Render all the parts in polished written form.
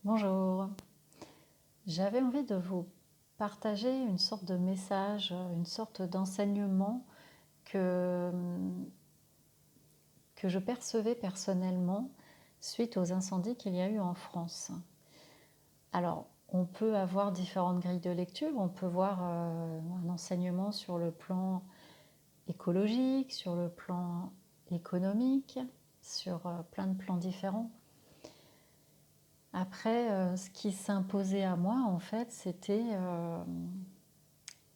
Bonjour, j'avais envie de vous partager une sorte de message, une sorte d'enseignement que, que je percevais personnellement suite aux incendies qu'il y a eu en France. Alors, on peut avoir différentes grilles de lecture, on peut voir un enseignement sur le plan écologique, sur le plan économique, sur plein de plans différents. Après, ce qui s'imposait à moi, en fait, c'était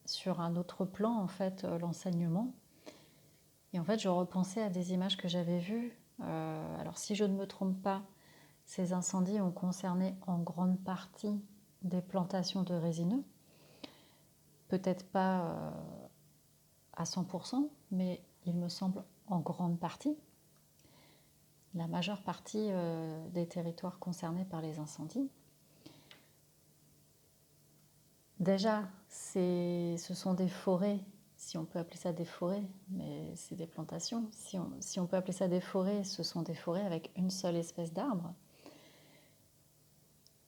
sur un autre plan, en fait, l'enseignement. Et en fait, je repensais à des images que j'avais vues. Alors, si je ne me trompe pas, ces incendies ont concerné en grande partie des plantations de résineux. Peut-être pas à 100%, mais il me semble en grande partie. La majeure partie des territoires concernés par les incendies. Déjà, ce sont des forêts, si on peut appeler ça des forêts, mais c'est des plantations. Si on peut appeler ça des forêts, ce sont des forêts avec une seule espèce d'arbre.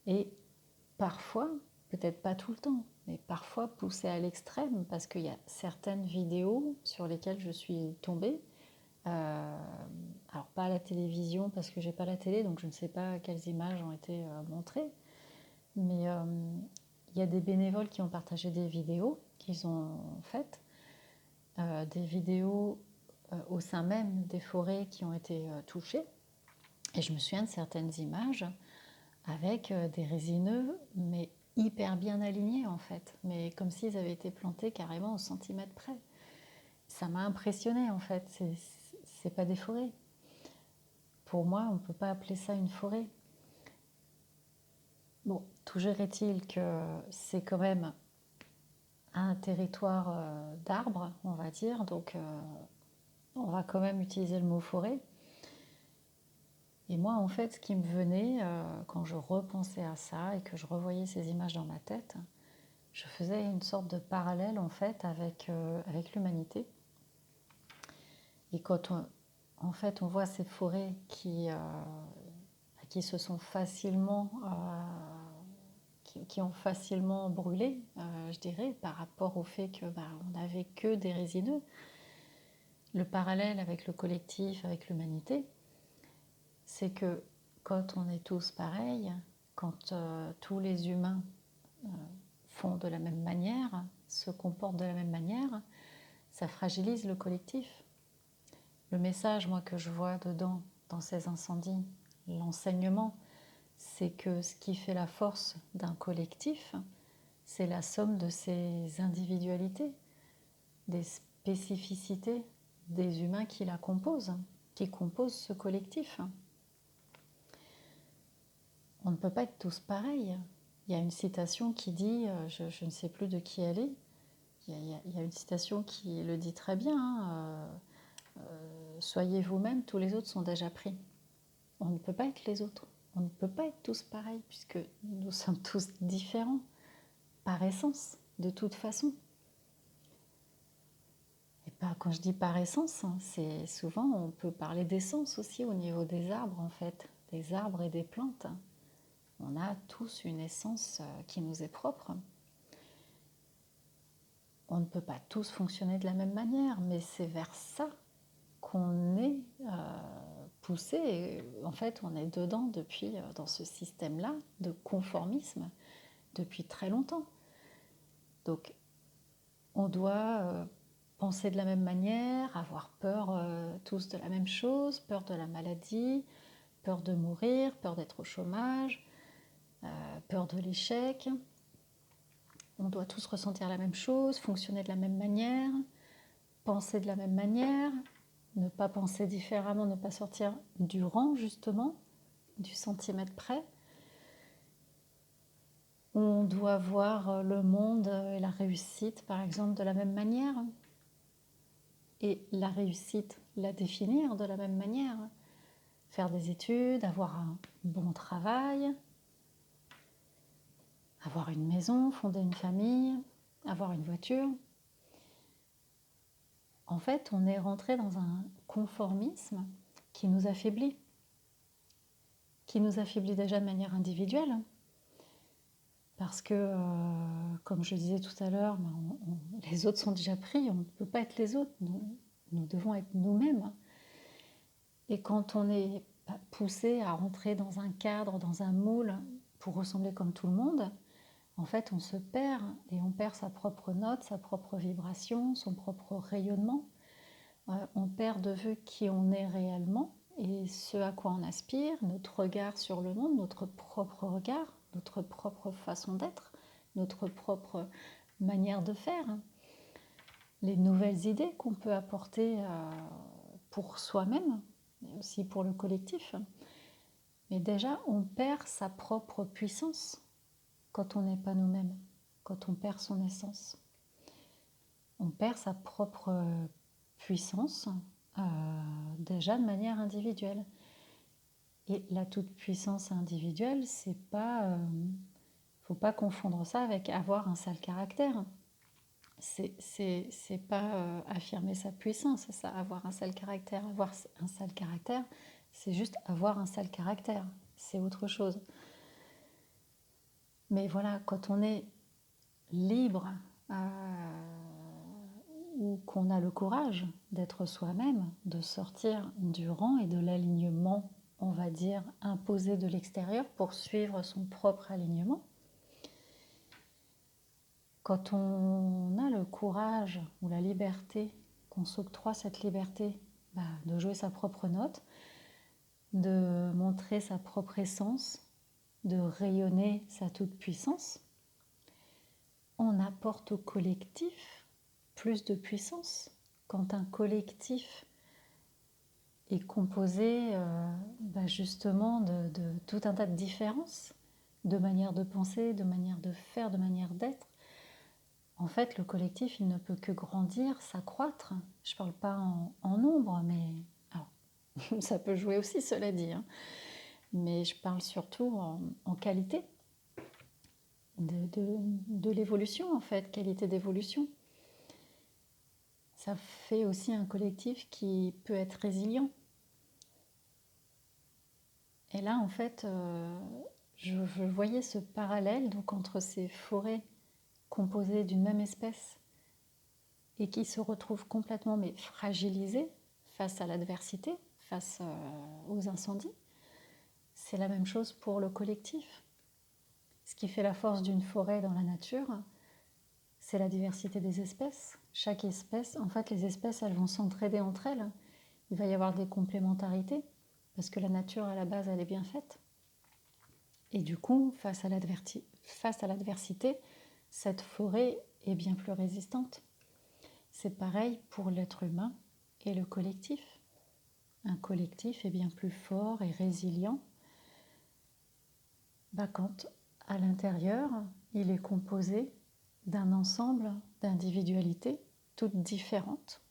Et parfois, peut-être pas tout le temps, mais parfois poussées à l'extrême, parce qu'il y a certaines vidéos sur lesquelles je suis tombée. Alors pas à la télévision, parce que j'ai pas la télé, donc je ne sais pas quelles images ont été montrées. Mais il y a des bénévoles qui ont partagé des vidéos qu'ils ont faites, des vidéos au sein même des forêts qui ont été touchées. Et je me souviens de certaines images avec des résineux, mais hyper bien alignés en fait, mais comme s'ils avaient été plantés carrément au centimètre près. Ça m'a impressionnée en fait, c'est pas des forêts. Pour moi, on ne peut pas appeler ça une forêt. Bon, toujours est-il que c'est quand même un territoire d'arbres, on va dire, donc on va quand même utiliser le mot forêt. Et moi, en fait, ce qui me venait quand je repensais à ça et que je revoyais ces images dans ma tête, je faisais une sorte de parallèle en fait avec l'humanité. Et quand en fait on voit ces forêts qui se sont facilement qui ont facilement brûlé, je dirais, par rapport au fait que on n'avait que des résineux. Le parallèle avec le collectif, avec l'humanité, c'est que quand on est tous pareils, quand tous les humains font de la même manière, se comportent de la même manière, ça fragilise le collectif. Le message, moi, que je vois dedans, dans ces incendies, l'enseignement, c'est que ce qui fait la force d'un collectif, c'est la somme de ses individualités, des spécificités des humains qui la composent, qui composent ce collectif. On ne peut pas être tous pareils. Il y a une citation qui dit, je ne sais plus de qui elle est, il y a une citation qui le dit très bien, hein, soyez vous-même, tous les autres sont déjà pris. On ne peut pas être les autres. On ne peut pas être tous pareils, puisque nous sommes tous différents, par essence, de toute façon. Et pas, quand je dis par essence, c'est souvent, on peut parler d'essence aussi au niveau des arbres, en fait, des arbres et des plantes. On a tous une essence qui nous est propre. On ne peut pas tous fonctionner de la même manière, mais c'est vers ça qu'on est poussé. Et en fait, on est dedans depuis, dans ce système-là de conformisme depuis très longtemps. Donc, on doit penser de la même manière, avoir peur tous de la même chose, peur de la maladie, peur de mourir, peur d'être au chômage, peur de l'échec. On doit tous ressentir la même chose, fonctionner de la même manière, penser de la même manière, ne pas penser différemment, ne pas sortir du rang justement, du centimètre près. On doit voir le monde et la réussite, par exemple, de la même manière. Et la réussite, la définir de la même manière. Faire des études, avoir un bon travail, avoir une maison, fonder une famille, avoir une voiture. En fait, on est rentré dans un conformisme qui nous affaiblit déjà de manière individuelle. Parce que, comme je disais tout à l'heure, les autres sont déjà pris, on ne peut pas être les autres, nous devons être nous-mêmes. Et quand on est poussé à rentrer dans un cadre, dans un moule, pour ressembler comme tout le monde, en fait, on se perd et on perd sa propre note, sa propre vibration, son propre rayonnement. On perd de vue qui on est réellement et ce à quoi on aspire, notre regard sur le monde, notre propre regard, notre propre façon d'être, notre propre manière de faire, les nouvelles idées qu'on peut apporter pour soi-même, mais aussi pour le collectif. Mais déjà, on perd sa propre puissance quand on n'est pas nous-mêmes, quand on perd son essence. On perd sa propre puissance déjà de manière individuelle. Et la toute-puissance individuelle, c'est pas... faut pas confondre ça avec avoir un sale caractère. C'est pas affirmer sa puissance, ça, avoir un sale caractère. Avoir un sale caractère, c'est juste avoir un sale caractère. C'est autre chose. Mais voilà, quand on est libre ou qu'on a le courage d'être soi-même, de sortir du rang et de l'alignement, on va dire, imposé de l'extérieur pour suivre son propre alignement. Quand on a le courage ou la liberté, qu'on s'octroie cette liberté de jouer sa propre note, de montrer sa propre essence, de rayonner sa toute-puissance, on apporte au collectif plus de puissance. Quand un collectif est composé justement de tout un tas de différences, de manières de penser, de manières de faire, de manières d'être, en fait, le collectif, il ne peut que grandir, s'accroître. Je ne parle pas en nombre, mais alors, ça peut jouer aussi, cela dit. Hein. Mais je parle surtout en qualité de l'évolution, en fait, qualité d'évolution. Ça fait aussi un collectif qui peut être résilient. Et là, en fait, je voyais ce parallèle donc, entre ces forêts composées d'une même espèce et qui se retrouvent complètement fragilisées face à l'adversité, face aux incendies. C'est la même chose pour le collectif. Ce qui fait la force d'une forêt dans la nature, c'est la diversité des espèces. Chaque espèce, en fait, les espèces, elles vont s'entraider entre elles. Il va y avoir des complémentarités, parce que la nature, à la base, elle est bien faite. Et du coup, face à l'adversité, cette forêt est bien plus résistante. C'est pareil pour l'être humain et le collectif. Un collectif est bien plus fort et résilient quand à l'intérieur, il est composé d'un ensemble d'individualités toutes différentes.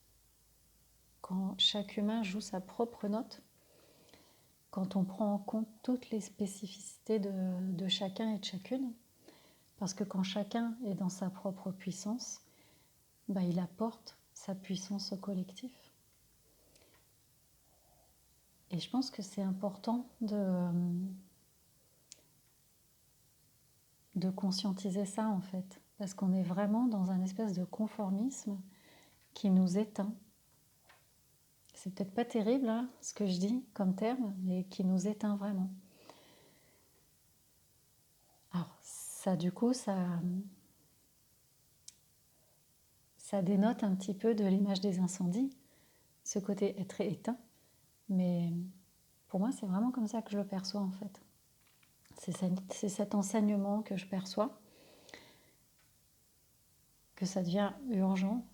Quand chaque humain joue sa propre note, quand on prend en compte toutes les spécificités de chacun et de chacune, parce que quand chacun est dans sa propre puissance, il apporte sa puissance au collectif. Et je pense que c'est important de conscientiser ça en fait, parce qu'on est vraiment dans un espèce de conformisme qui nous éteint. C'est peut-être pas terrible hein, ce que je dis comme terme, mais qui nous éteint vraiment. Alors ça du coup, ça dénote un petit peu de l'image des incendies, ce côté être éteint, mais pour moi c'est vraiment comme ça que je le perçois en fait. C'est cet enseignement que je perçois, que ça devient urgent,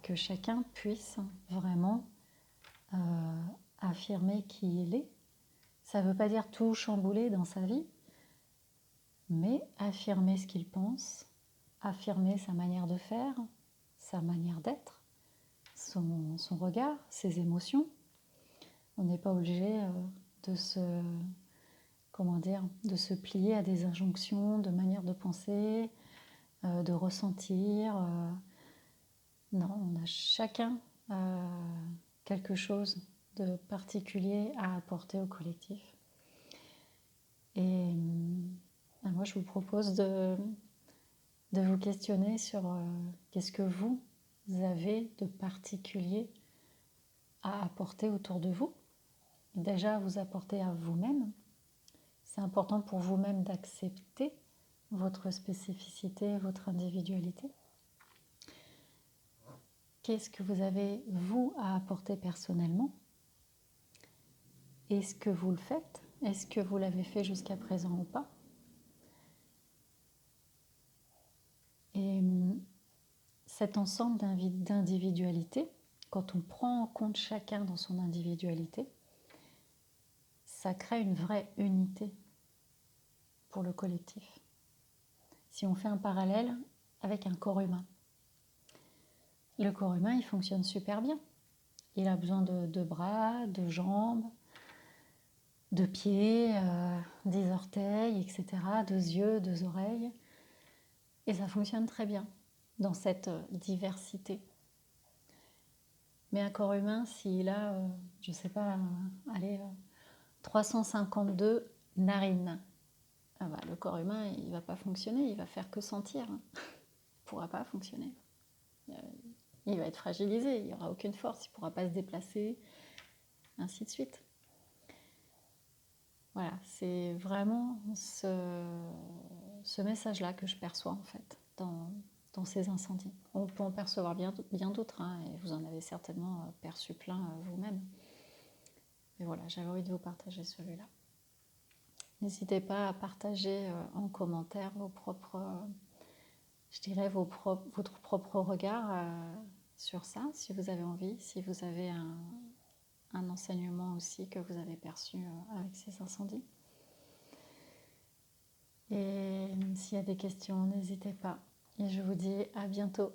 que chacun puisse vraiment affirmer qui il est. Ça ne veut pas dire tout chambouler dans sa vie, mais affirmer ce qu'il pense, affirmer sa manière de faire, sa manière d'être, son regard, ses émotions. On n'est pas obligé de se plier à des injonctions de manière de penser, de ressentir. Non, on a chacun quelque chose de particulier à apporter au collectif. Et moi, moi, je vous propose de vous questionner sur qu'est-ce que vous avez de particulier à apporter autour de vous. Déjà, vous apporter à vous-même. C'est important pour vous-même d'accepter votre spécificité, votre individualité. Qu'est-ce que vous avez, vous, à apporter personnellement? Est-ce que vous le faites? Est-ce que vous l'avez fait jusqu'à présent ou pas? Et cet ensemble d'individualité, quand on prend en compte chacun dans son individualité, ça crée une vraie unité pour le collectif. Si on fait un parallèle avec un corps humain, le corps humain, il fonctionne super bien. Il a besoin de bras, de jambes, de pieds, 10 orteils, etc., 2 yeux, 2 oreilles. Et ça fonctionne très bien dans cette diversité. Mais un corps humain, s'il a, je ne sais pas, allez, 352 narines, ah bah, le corps humain, il ne va pas fonctionner, il va faire que sentir. Il ne pourra pas fonctionner. Il va être fragilisé, il n'y aura aucune force, il ne pourra pas se déplacer, ainsi de suite. Voilà, c'est vraiment ce message-là que je perçois en fait dans ces incendies. On peut en percevoir bien d'autres, hein, et vous en avez certainement perçu plein vous-même. Mais voilà, j'avais envie de vous partager celui-là. N'hésitez pas à partager en commentaire vos propres, je dirais, votre propre regard sur ça, si vous avez envie, si vous avez un enseignement aussi que vous avez perçu avec ces incendies. Et s'il y a des questions, n'hésitez pas. Et je vous dis à bientôt.